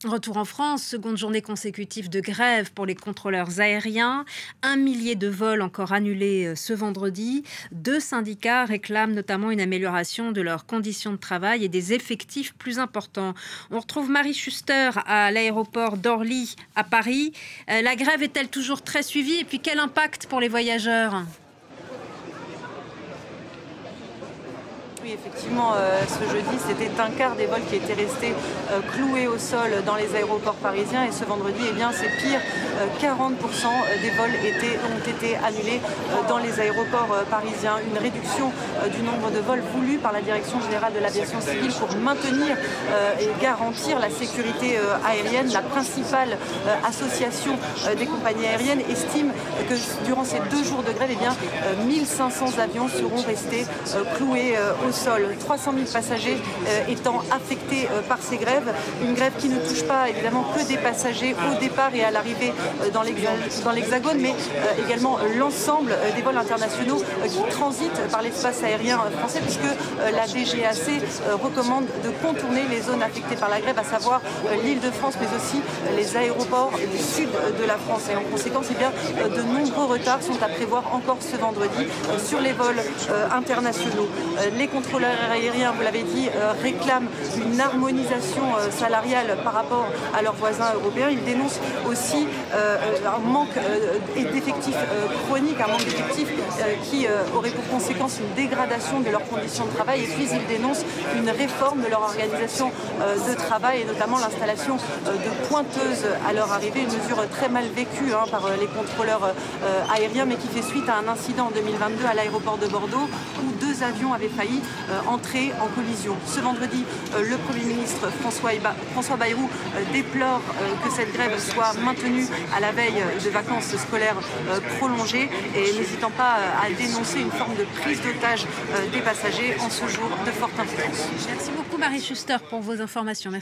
Retour en France, seconde journée consécutive de grève pour les contrôleurs aériens. 1 millier de vols encore annulés ce vendredi. 2 syndicats réclament notamment une amélioration de leurs conditions de travail et des effectifs plus importants. On retrouve Marie Schuster à l'aéroport d'Orly à Paris. La grève est-elle toujours très suivie? Et puis quel impact pour les voyageurs? Oui, effectivement, ce jeudi, c'était un quart des vols qui étaient restés cloués au sol dans les aéroports parisiens. Et ce vendredi, eh bien, c'est pire. 40% des vols ont été annulés dans les aéroports parisiens. Une réduction du nombre de vols voulue par la Direction générale de l'aviation civile pour maintenir et garantir la sécurité aérienne. La principale association des compagnies aériennes estime que durant ces 2 jours de grève, eh bien, 1500 avions seront restés cloués au sol. 300 000 passagers étant affectés par ces grèves. Une grève qui ne touche pas évidemment que des passagers au départ et à l'arrivée dans l'Hexagone, mais également l'ensemble des vols internationaux qui transitent par l'espace aérien français, puisque la DGAC recommande de contourner les zones affectées par la grève, à savoir l'Île-de-France, mais aussi les aéroports du sud de la France. Et en conséquence, eh bien, de nombreux retards sont à prévoir encore ce vendredi sur les vols internationaux. Les contrôleurs aériens, vous l'avez dit, réclament une harmonisation salariale par rapport à leurs voisins européens. Ils dénoncent aussi un manque d'effectifs chronique, un manque d'effectifs qui aurait pour conséquence une dégradation de leurs conditions de travail. Et puis ils dénoncent une réforme de leur organisation de travail et notamment l'installation de pointeuses à leur arrivée, une mesure très mal vécue par les contrôleurs aériens, mais qui fait suite à un incident en 2022 à l'aéroport de Bordeaux où 2 avions avaient failli entrer en collision. Ce vendredi, le Premier ministre François Bayrou déplore que cette grève soit maintenue à la veille de vacances scolaires prolongées et n'hésitant pas à dénoncer une forme de prise d'otage des passagers en ce jour de forte influence. Merci beaucoup Marie Schuster pour vos informations. Merci.